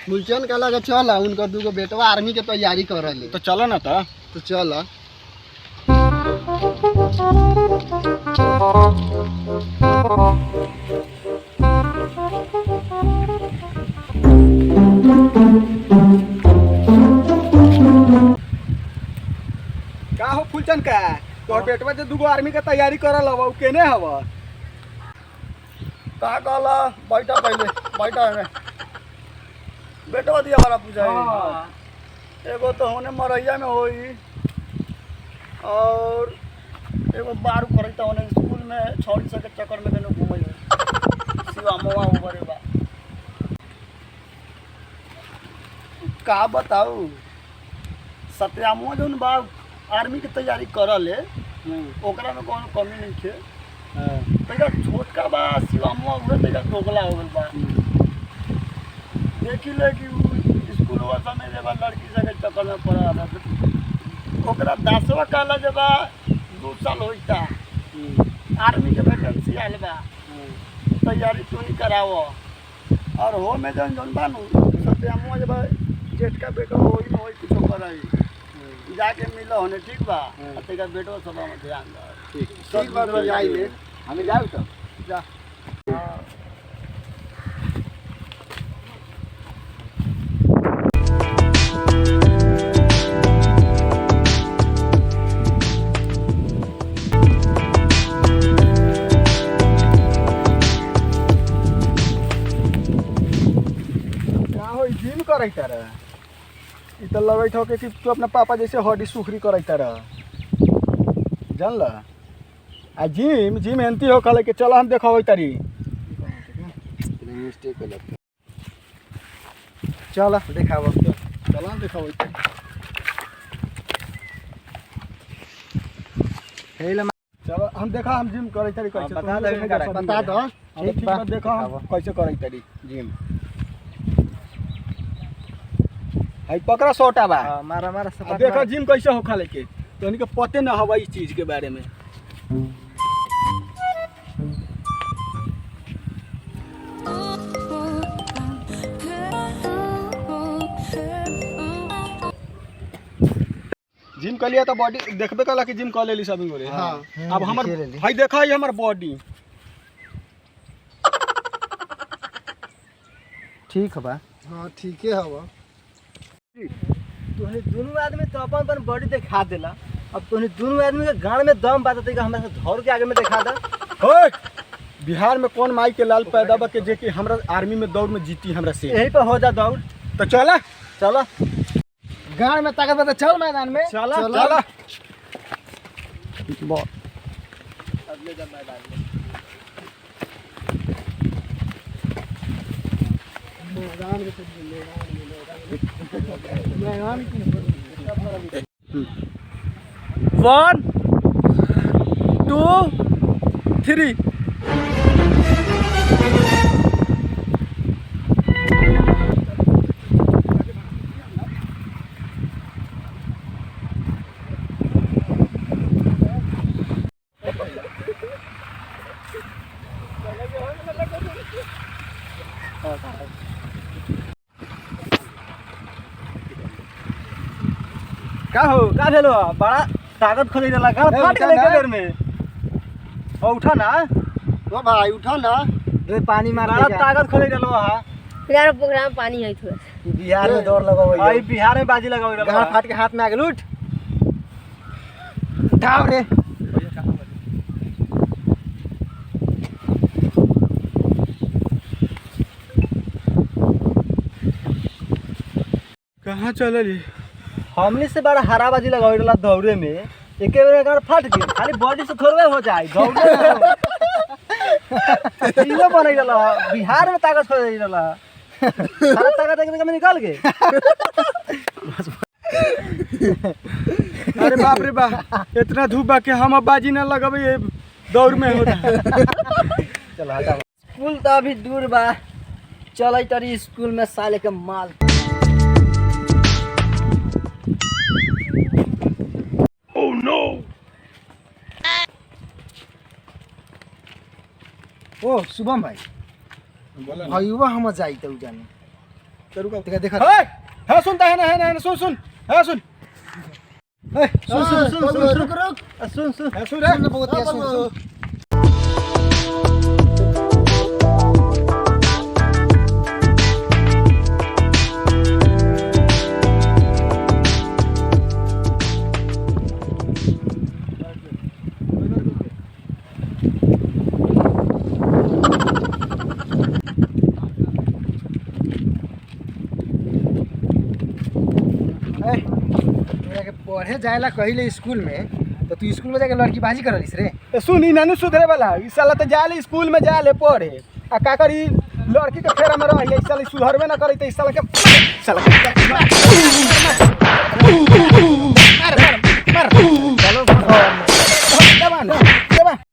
मूलचंद का लगा चल उनका दूगो बेटवा आर्मी के तैयारी कर रहे तो चलो ना तो चल। का हो फूलचंद का तोर बेटवा जे दूगो आर्मी के तैयारी करल हवा केने हवा का कहला बैठा पहले बैठा है बेटवा दिया हमारा पूछा एगो तो होने मरैया में होई और एगो बारू करता होने स्कूल में छौड़ी सके चक्कर में देने घूमे शिवा मोवा ऊपर बा का बताऊ सत्यामो जौन बा आर्मी के तैयारी करल है ओकरा में कोनो कमी नहीं थे तैका छोटका बा शिवामुआ उहे तैका दोगला हो गल बा देखी ले कि स्कूलवा समय जे बा लड़की सके चक्कर में पड़ा बा ओकरा 10वां काला जे बा 2 साल होइता आर्मी के वैकेंसी आइल बा तैयारी तू ही करावो और हो में जौन बानू सत्यामुआ जे बा जेठ का बेटा होई न होई कुछ कराई जाके मिलो होने ठीक बा तेरा बेटो सब में ध्यान दे ठीक बा तो जाई ले हमें जाऊ तो जा का हो जिम करैता रे इ तो लगैत हो कि तू अपना पापा जैसे हड्डी सुखरी करैता रह जानल आ जिम जिम एंती हो कहले कि चल हम देखाबै तारी मिस्टेक हो लगता चल देखाब चल हम देखाबै तारी हेला चल हम देखा हम जिम करै तारी कैसे बता दो ठीक बा देखा हम कैसे करै तारी जिम आई पकड़ा सोटा बा मारा मारा सब देखा जिम कैसे हो खाले के तो इनके पते ना हवा इस चीज के बारे में जिम कर लिया तो बॉडी देखबे कला कि जिम कर लेली सब गोरे हां अब हमर भाई देखा है हमर बॉडी ठीक बा हां ठीक है हवा तोहनी दोनों आदमी तो अपन अपन बॉडी दिखा देला अब तोहनी दोनों आदमी के गाड़ में दम बात है हमरा से धौर के आगे में दिखा दे ओए बिहार में कौन माई के लाल पैदा बा के जे कि हमरा आर्मी में दौड़ में जीती हमरा से यही पे हो जा दौड़ तो चला चलो गाड़ में ताकत बता चल मैदान में चला चला बहुत अगले जब मैदान में मैदान मैदान 1 2 3 का हो का भेलो बड़ा ताकत खोले देला गाड़ फाट गेले के देर में ओ उठा ना ओ भाई उठा ना रे पानी मार बड़ा ताकत खोले देलो हा यार प्रोग्राम पानी है थोड़ा बिहार में दौड़ लगावे आई बिहार में बाजी लगावे गाड़ फाट के हाथ में आ गेल उठ उठाओ रे कहाँ चलली हमनी से बड़ा हराबाजी लगावे वाला दौड़े में एके बेर गाड़ फाट गई खाली बॉडी से थोड़े हो जाए दौड़े इहो बनै रहला बिहार में ताकत खोज रहला सारा ताकत एक में निकाल के अरे बाप रे बाप इतना धूप बा के हम अब बाजी ना लगावे दौड़ में हो चल हटा स्कूल तो अभी दूर बा चलै तरी स्कूल में साले के माल ओ शुभम भाई भैया हम जाई तो जाने तो रुका देखा है सुनता है ना सुन सुन है सुन सुन रुक सुन सुन है सुन रे बहुत है सुन पढ़े जाएला कहिले स्कूल में तो तू स्कूल में जाके लड़कीबाजी करलिस रे तो सुन नानू सुधरे वाला ई साला तो जाले स्कूल में जाले पढ़े आ का करी लड़की के फेरा में रही ई साला सुधरबे ना करी तो ई साला के मार चलो